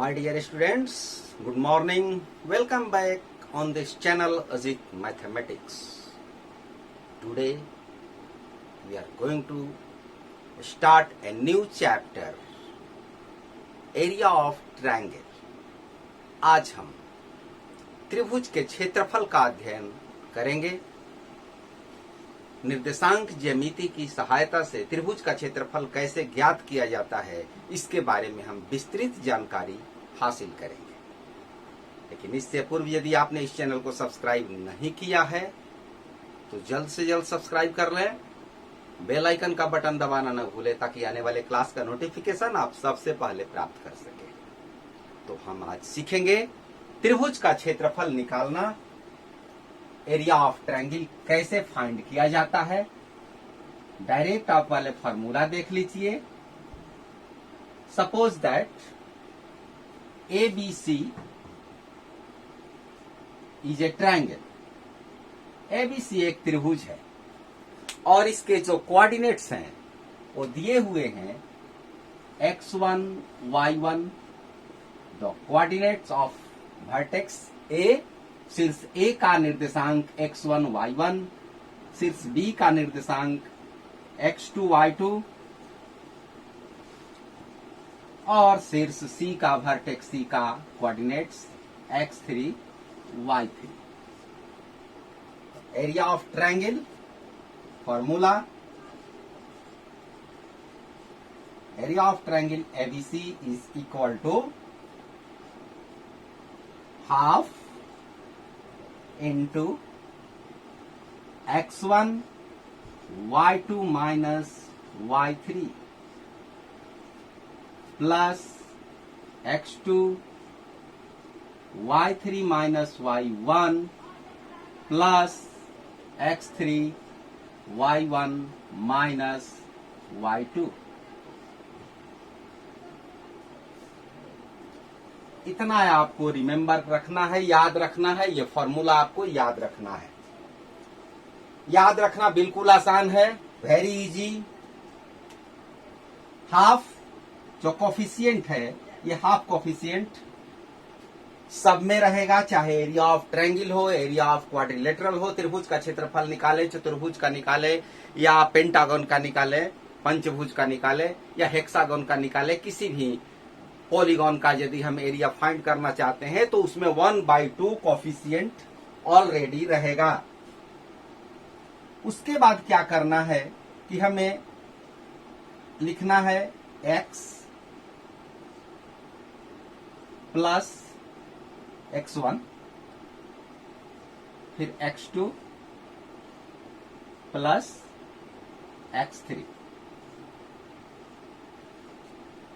My dear students, good morning. Welcome back on this channel Ajit Mathematics. Today we are going to start a new chapter, Area of Triangle. आज हम त्रिभुज के क्षेत्रफल का अध्ययन करेंगे। निर्देशांक ज्यामिति की सहायता से त्रिभुज का क्षेत्रफल कैसे ज्ञात किया जाता है, इसके बारे में हम विस्तृत जानकारी हासिल करेंगे। लेकिन इससे पूर्व यदि आपने इस चैनल को सब्सक्राइब नहीं किया है तो जल्द से जल्द सब्सक्राइब कर लें, बेल आइकन का बटन दबाना न भूलें ताकि आने वाले क्लास का नोटिफिकेशन आप सबसे पहले प्राप्त कर सके। तो हम आज सीखेंगे त्रिभुज का क्षेत्रफल निकालना, एरिया ऑफ ट्रायंगल कैसे फाइंड किया जाता है। डायरेक्ट आप वाले फॉर्मूला देख लीजिए। Suppose that ABC is a triangle. ABC एक त्रिभुज है और इसके जो कोऑर्डिनेट्स हैं वो दिए हुए हैं x1 y1, the coordinates of vertex A, शीर्ष A का निर्देशांक x1 y1, शीर्ष B का निर्देशांक x2 y2 और शीर्ष C का वर्टेक्स C का coordinates x3 y3। Area of triangle formula, area of triangle ABC is equal to half into x1 y2 minus y3 plus x2 y3 minus y1 plus x3 y1 minus y2। इतना आपको remember रखना है, याद रखना है। ये formula आपको याद रखना है। याद रखना बिल्कुल आसान है, वेरी इजी। हाफ जो कोफिशिएंट है, ये हाफ कोफिशिएंट सब में रहेगा, चाहे एरिया ऑफ ट्रायंगल हो, एरिया ऑफ क्वाड्रिलेटरल हो। त्रिभुज का क्षेत्रफल निकाले, चतुर्भुज का निकाले या पेंटागन का निकाले, पंचभुज का निकाले या हेक्सागन का निकाले, किसी भी पॉलीगॉन का यदि हम एरिया फाइंड करना चाहते हैं तो उसमें 1/2 कोफिशिएंट ऑलरेडी रहेगा। उसके बाद क्या करना है कि हमें लिखना है x प्लस x1, फिर x2 प्लस x3।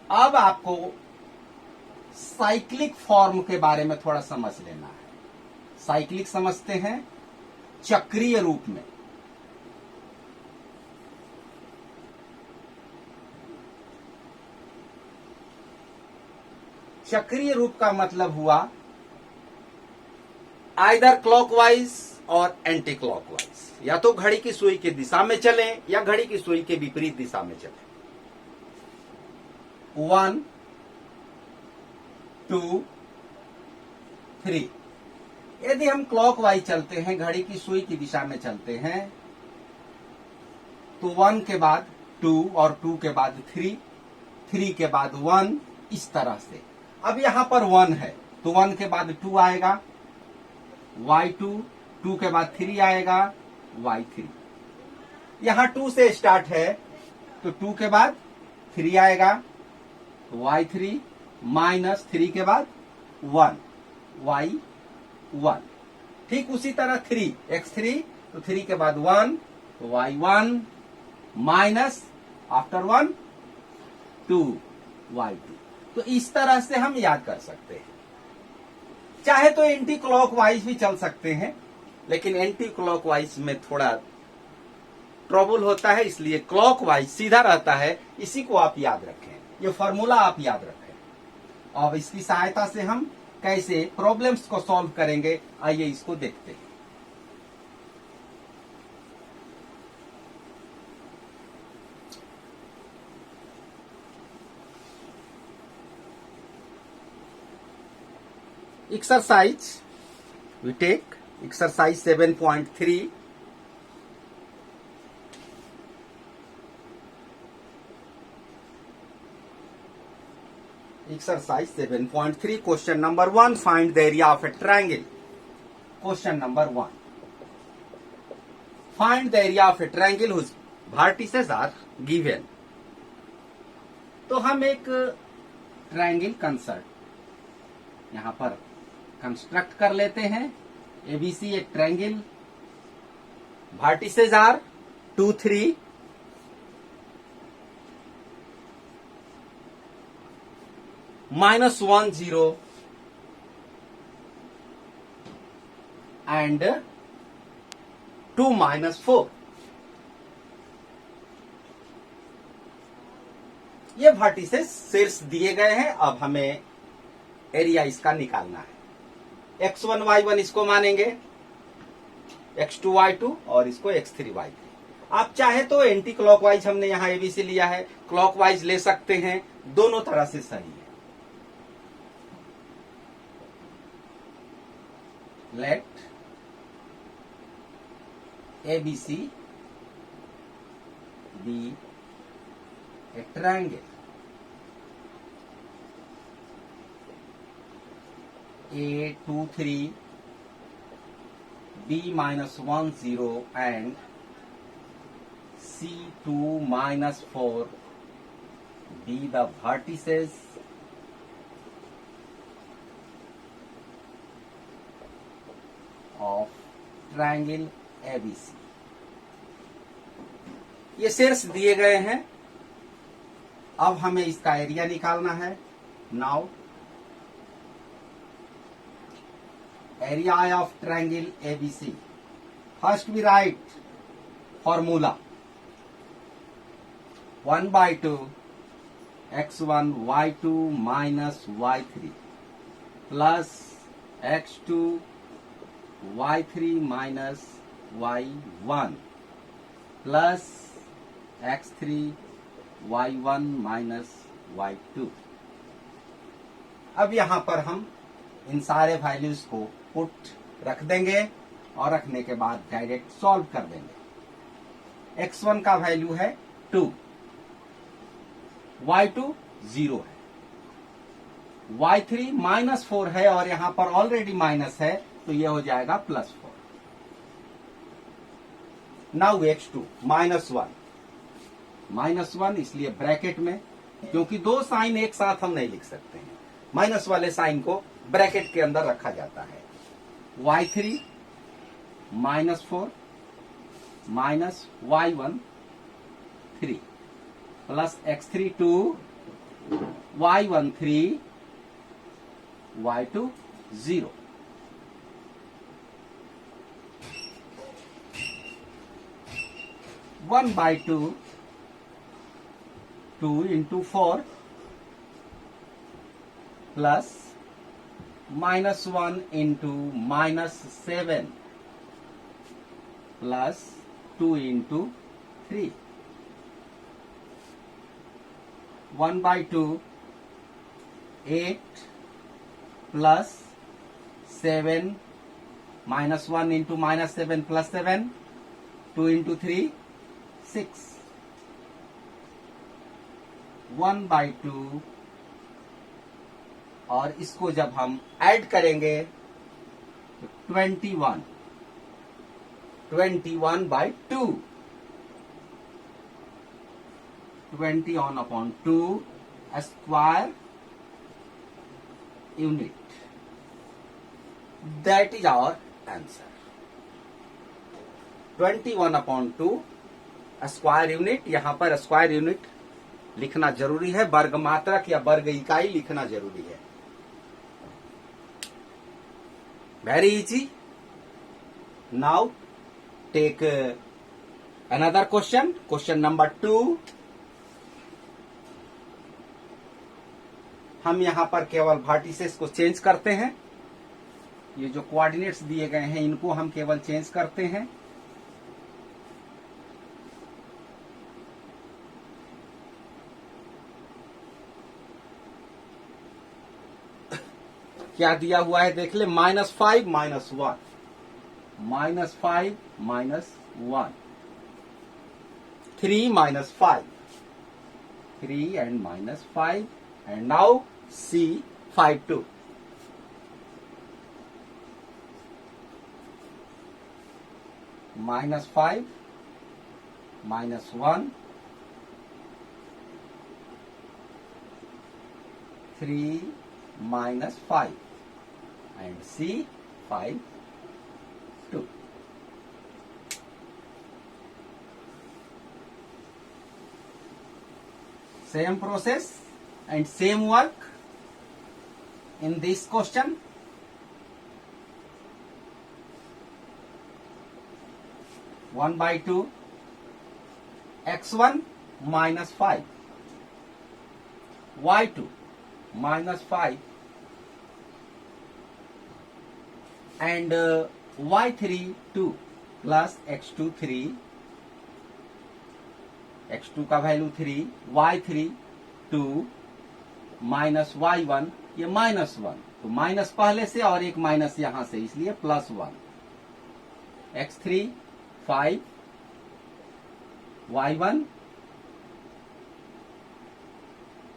अब आपको साइक्लिक फॉर्म के बारे में थोड़ा समझ लेना है। साइक्लिक समझते हैं चक्रीय रूप में। चक्रीय रूप का मतलब हुआ आइदर क्लॉकवाइज और एंटी क्लॉकवाइज, या तो घड़ी की सुई की दिशा में चलें या घड़ी की सुई के विपरीत दिशा में चलें। 1 2 3। यदि हम क्लॉकवाइज चलते हैं, घड़ी की सुई की दिशा में चलते हैं, तो 1 के बाद 2 और 2 के बाद 3, 3 के बाद 1, इस तरह से। अब यहां पर 1 है तो 1 के बाद 2 आएगा y2, 2 के बाद 3 आएगा y3। यहां 2 से स्टार्ट है तो 2 के बाद 3 आएगा y3 माइनस 3 के बाद 1 y1। ठीक उसी तरह 3 x3, तो 3 के बाद 1 तो y1 माइनस आफ्टर 1 2 y2। तो इस तरह से हम याद कर सकते हैं। चाहे तो एंटी क्लॉकवाइज भी चल सकते हैं, लेकिन एंटी क्लॉकवाइज में थोड़ा ट्रबल होता है, इसलिए क्लॉकवाइज सीधा रहता है। इसी को आप याद रखें, ये फॉर्मूला आप याद रखें। अब इसकी सहायता से हम कैसे प्रॉब्लम्स को सॉल्व करेंगे, आइए इसको देखते हैं। exercise, we take exercise 7.3. Exercise 7.3, question number 1, find the area of a triangle. Question number 1. Find the area of a triangle whose vertices are given. तो हम एक ट्रायंगल कंसर्ट यहां पर कंस्ट्रक्ट कर लेते हैं. एबीसी एक ट्रायंगल, वर्टिसेस आर 2, 3, -1, 0 and 2, -4. ये वर्टिसेस शीर्ष दिए गए हैं. अब हमें एरिया इसका निकालना है. x1 y1 इसको मानेंगे, x2 y2 और इसको x3 y3. आप चाहे तो एंटी क्लॉकवाइज, हमने यहां एबीसी लिया है, क्लॉकवाइज ले सकते हैं. दोनों तरह से सही है. Let ABC be a triangle. A 2, 3, B -1, 0 and C 2, -4 be the vertices of triangle ABC. ये शीर्ष दिए गए हैं. अब हमें इसका एरिया निकालना है. Now area of triangle ABC. First we write formula 1/2 x1 y2 minus y3 plus x2 y3 minus y1 plus x3 y1 minus y2. अब यहां पर हम इन सारे वैल्यूज को पुट रख देंगे और रखने के बाद डायरेक्ट सॉल्व कर देंगे. x1 का वैल्यू है 2, y2 0 है, y3 -4 है और यहां पर ऑलरेडी माइनस है तो यह हो जाएगा +4. नाउ x2 -1 इसलिए ब्रैकेट में, क्योंकि दो साइन एक साथ हम नहीं लिख सकते हैं, माइनस वाले साइन को ब्रैकेट के अंदर रखा जाता है. y3 -4 minus y1 3 plus x3 2 y1 3 y2 0. One by 2 into 4 plus minus 1 into minus 7 plus 2 into 3. 1 by 2 8 plus 7 minus 1 into minus 7 plus 7 2 into 3 6. 1 by 2 और इसको जब हम ऐड करेंगे तो 21 by 2 21/2 square unit. That is our answer. 21/2 square unit. यहां पर square unit लिखना जरूरी है, वर्ग मात्रक या वर्ग इकाई लिखना जरूरी है. Very easy. Now take another question, question number 2. हम यहां पर केवल वर्टिसेस को चेंज करते हैं. ये जो कोऑर्डिनेट्स दिए गए हैं इनको हम केवल चेंज करते हैं. क्या दिया हुआ है देख ले, -5 -1, -5 -1, 3 -5, 3 and -5, and now C 5 2. -5 -1, 3 -5, and C 5 2. Same process and same work in this question. One by 2, x1 -5, y2 -5, and y3 2 plus x2 3, x2 का वैल्यू 3, y3 2 माइनस y1, ये -1, तो माइनस पहले से और एक माइनस यहां से, इसलिए +1, x3 5, y1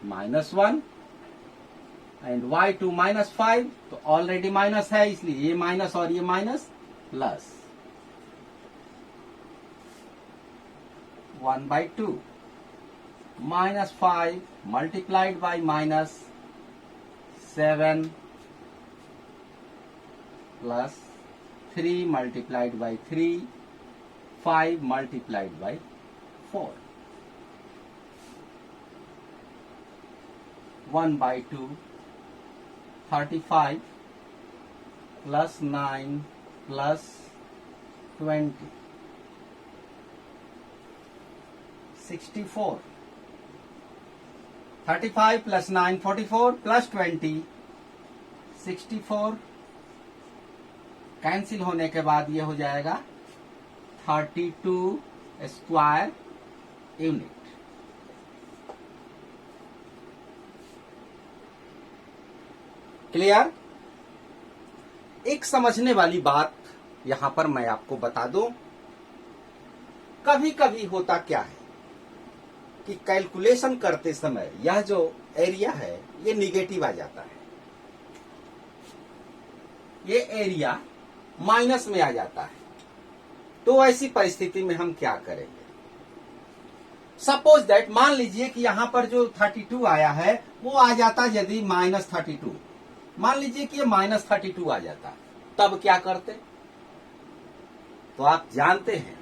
-1 एंड y2 -5, तो ऑलरेडी माइनस है, इसलिए ये माइनस और ये minus plus 1/2 -5 multiplied by -7 plus 3 multiplied by 3, 5 multiplied by 4, 1/2 35 plus 9 plus 20 64, 35 plus 9 44 plus 20 64, cancel होने के बाद ये हो जाएगा 32 स्क्वायर यूनिट। क्लियर? एक समझने वाली बात यहां पर मैं आपको बता दूं, कभी कभी होता क्या है कि कैलकुलेशन करते समय यह जो एरिया है ये निगेटिव आ जाता है, ये एरिया माइनस में आ जाता है। तो ऐसी परिस्थिति में हम क्या करेंगे? सपोज दैट, मान लीजिए कि यहां पर जो 32 आया है वो आ जाता यदि -32, मान लीजिए कि ये -32 आ जाता, तब क्या करते? तो आप जानते हैं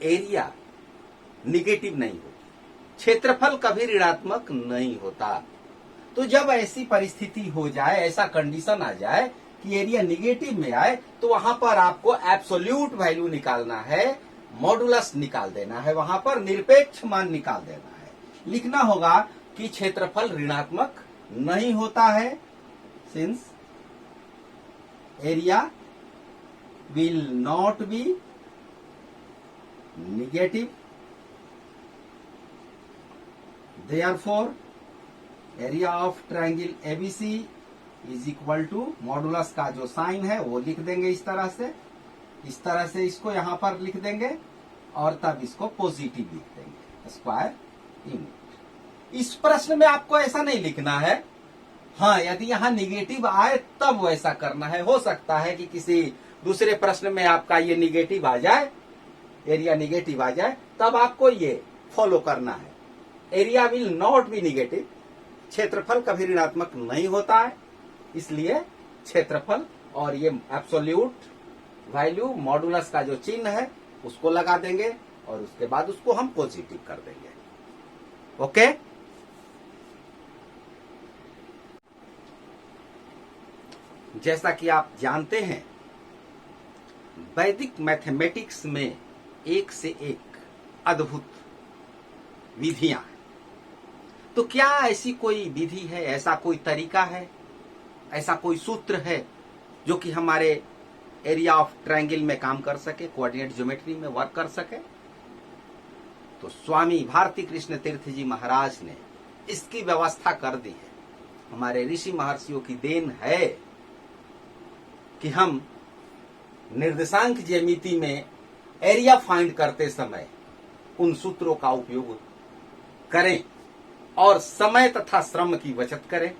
एरिया निगेटिव नहीं होती, क्षेत्रफल कभी ऋणात्मक नहीं होता। तो जब ऐसी परिस्थिति हो जाए, ऐसा कंडीशन आ जाए कि एरिया निगेटिव में आए, तो वहां पर आपको एब्सोल्यूट वैल्यू निकालना है, मॉडुलस निकाल देना है, वहां पर निरपेक्ष मान निकाल देना है। लिखना होगा कि क्षेत्रफल ऋणात्मक नहीं होता है, since area will not be negative, therefore area of triangle ABC is equal to, modulus का जो साइन है वो लिख देंगे इस तरह से इसको यहां पर लिख देंगे और तब इसको पॉजिटिव लिख देंगे, स्क्वायर यूनिट। इस प्रश्न में आपको ऐसा नहीं लिखना है, हाँ यदि यहां निगेटिव आए तब वैसा करना है। हो सकता है कि किसी दूसरे प्रश्न में आपका ये निगेटिव आ जाए, एरिया निगेटिव आ जाए, तब आपको ये फॉलो करना है। Area will not B negative, क्षेत्रफल कभी ऋणात्मक नहीं होता है, इसलिए क्षेत्रफल और ये एब्सोल्यूट वैल्यू, मॉडुलस का जो चिन्ह है उसको लगा देंगे और उसके बाद उसको हम पॉजिटिव कर देंगे। ओके? जैसा कि आप जानते हैं वैदिक मैथमेटिक्स में एक से एक अद्भुत विधियां हैं। तो क्या ऐसी कोई विधि है, ऐसा कोई तरीका है, ऐसा कोई सूत्र है जो कि हमारे एरिया ऑफ ट्रायंगल में काम कर सके, कोऑर्डिनेट ज्योमेट्री में वर्क कर सके? तो स्वामी भारती कृष्ण तीर्थ जी महाराज ने इसकी व्यवस्था कर दी है। हमारे ऋषि महर्षियों की देन है कि हम निर्देशांक ज्यामिति में एरिया फाइंड करते समय उन सूत्रों का उपयोग करें और समय तथा श्रम की बचत करें,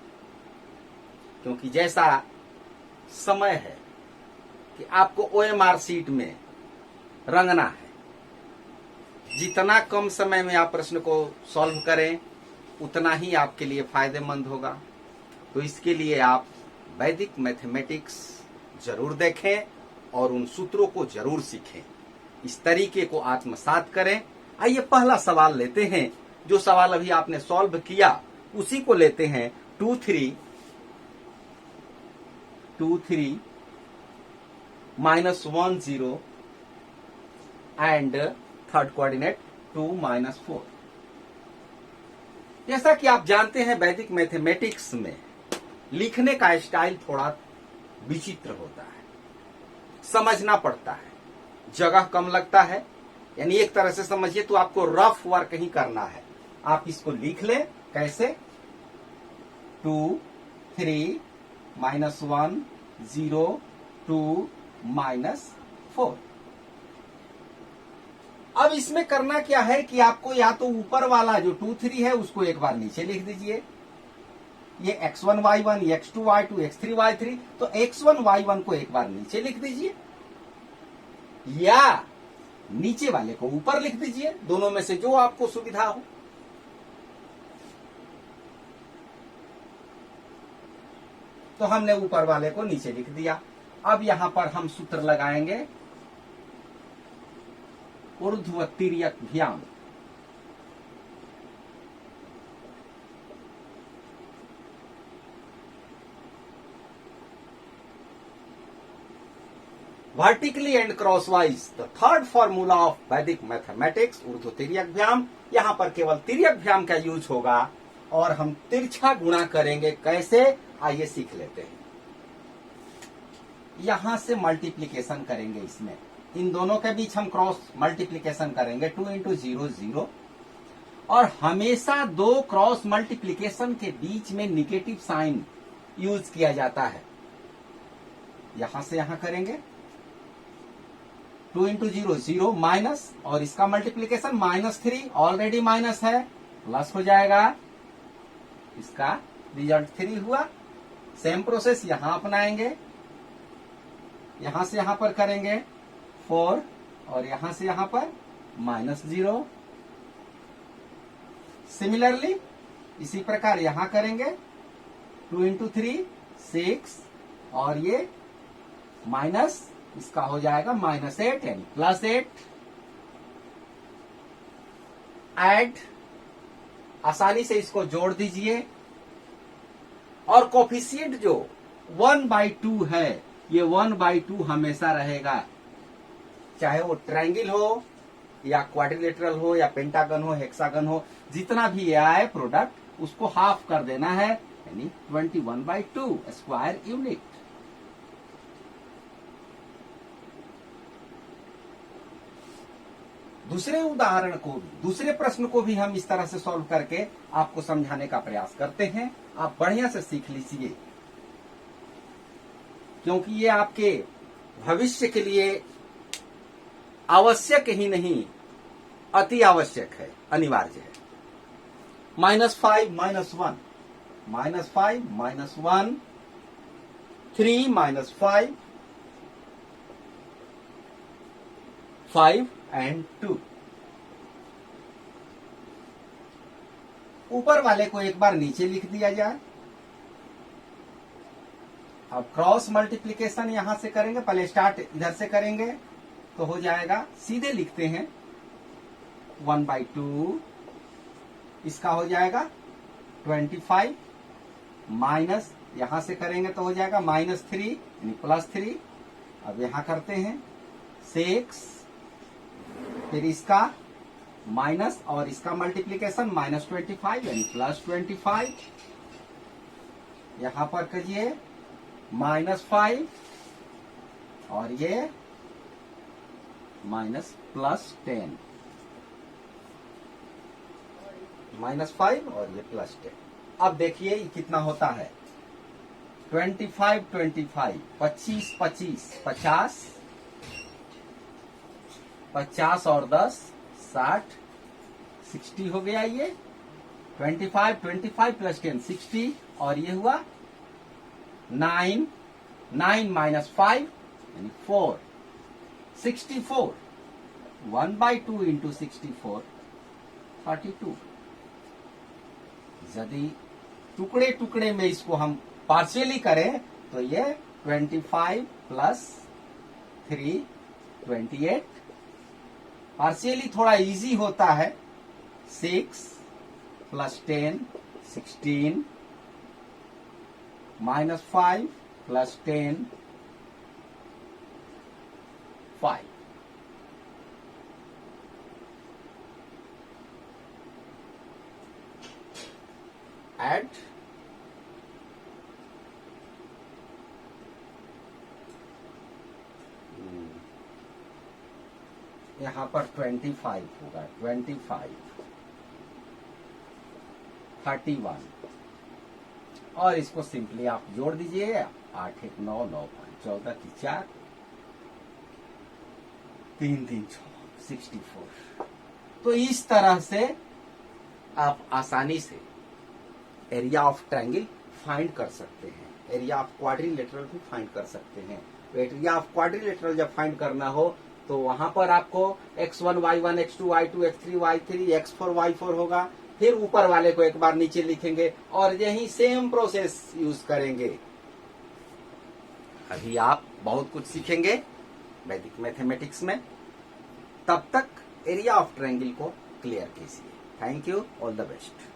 क्योंकि जैसा समय है कि आपको ओएमआर शीट में रंगना है, जितना कम समय में आप प्रश्न को सॉल्व करें उतना ही आपके लिए फायदेमंद होगा। तो इसके लिए आप वैदिक मैथमेटिक्स जरूर देखें और उन सूत्रों को जरूर सीखें, इस तरीके को आत्मसात करें। आइए पहला सवाल लेते हैं, जो सवाल अभी आपने सॉल्व किया उसी को लेते हैं। 2 3 -1 0 एंड थर्ड कोऑर्डिनेट 2 -4। जैसा कि आप जानते हैं वैदिक मैथमेटिक्स में लिखने का स्टाइल थोड़ा विचित्र होता है, समझना पड़ता है, जगह कम लगता है। यानी एक तरह से समझिए तो आपको रफ वर्क ही करना है। आप इसको लिख लें कैसे, 2 3 -1 0 2 -4। अब इसमें करना क्या है कि आपको या तो ऊपर वाला जो 2 3 है उसको एक बार नीचे लिख दीजिए, ये x1 y1 x2 y2 x3 y3, तो x1 y1 को एक बार नीचे लिख दीजिए या नीचे वाले को ऊपर लिख दीजिए, दोनों में से जो आपको सुविधा हो। तो हमने ऊपर वाले को नीचे लिख दिया। अब यहां पर हम सूत्र लगाएंगे Urdhva Tiryagbhyam. Vertically and crosswise the third formula of Vedic mathematics Urdhva तिर्यक भ्याम। यहां पर केवल तिर्यक भ्याम का यूज होगा और हम तिरछा गुणा करेंगे। कैसे, आइए सीख लेते हैं। यहां से मल्टीप्लीकेशन करेंगे, इसमें इन दोनों के बीच हम क्रॉस मल्टीप्लीकेशन करेंगे 2 × 0 0, और हमेशा दो क्रॉस मल्टीप्लीकेशन के बीच में निगेटिव साइन यूज किया जाता है। यहां से यहां करेंगे 2 × 0 0 माइनस, और इसका मल्टीप्लीकेशन -3 ऑलरेडी माइनस है, प्लस हो जाएगा, इसका रिजल्ट 3 हुआ। सेम प्रोसेस यहां अपनाएंगे, यहां से यहां पर करेंगे 4 और यहां से यहां पर -0। सिमिलरली इसी प्रकार यहां करेंगे 2 × 3 6, और ये माइनस, इसका हो जाएगा -8 यानी +8। ऐड, आसानी से इसको जोड़ दीजिए, और कोफिशिएंट जो 1/2 है, ये 1/2 हमेशा रहेगा, चाहे वो ट्रायंगल हो या क्वाड्रिलेटरल हो या पेंटागन हो, हेक्सागन हो, जितना भी ये आए प्रोडक्ट उसको हाफ कर देना है, यानी 21/2 स्क्वायर यूनिट। दूसरे उदाहरण को भी, दूसरे प्रश्न को भी हम इस तरह से सॉल्व करके आपको समझाने का प्रयास करते हैं। आप बढ़िया से सीख लीजिए, क्योंकि ये आपके भविष्य के लिए आवश्यक ही नहीं, अति आवश्यक है, अनिवार्य है। -5 -1 -5 -1 3 -5 5 and 2। ऊपर वाले को एक बार नीचे लिख दिया जाए। अब क्रॉस मल्टीप्लीकेशन यहां से करेंगे, पहले स्टार्ट इधर से करेंगे तो हो जाएगा, सीधे लिखते हैं 1/2, इसका हो जाएगा 25, माइनस यहां से करेंगे तो हो जाएगा -3 यानी +3। अब यहां करते हैं 6, फिर इसका माइनस और इसका मल्टीप्लीकेशन -25 यानी +25। यहां पर करिए -5 और ये -10, -5 और ये +10। अब देखिए ये कितना होता है, 25 25, 25 25, 50, 50 और 10 60, 60 हो गया ये। 25 25 प्लस 10 60, और ये हुआ 9, 9 माइनस 5 यानी 4, 64, 1/2 इंटू 64 32। यदि टुकड़े टुकड़े में इसको हम पार्शियली करें तो ये 25 प्लस 3 28। पार्शियली थोड़ा इजी होता है, 6 प्लस 10 16, माइनस 5 प्लस 10 5। एड यहां पर 25 होगा, 25 31, और इसको सिंपली आप जोड़ दीजिए, 8 1 9 9 5 14 की 4 3 3 6 64। तो इस तरह से आप आसानी से एरिया ऑफ ट्रायंगल फाइंड कर सकते हैं, एरिया ऑफ क्वाड्रिलेटरल भी फाइंड कर सकते हैं। तो एरिया ऑफ क्वाड्रिलेटरल जब फाइंड करना हो तो वहां पर आपको x1 y1 x2 y2 x3 y3 x4 y4 होगा, फिर ऊपर वाले को एक बार नीचे लिखेंगे और यही सेम प्रोसेस यूज करेंगे। अभी आप बहुत कुछ सीखेंगे वैदिक मैथमेटिक्स में, तब तक एरिया ऑफ ट्रायंगल को क्लियर कीजिए। Thank you, all the best.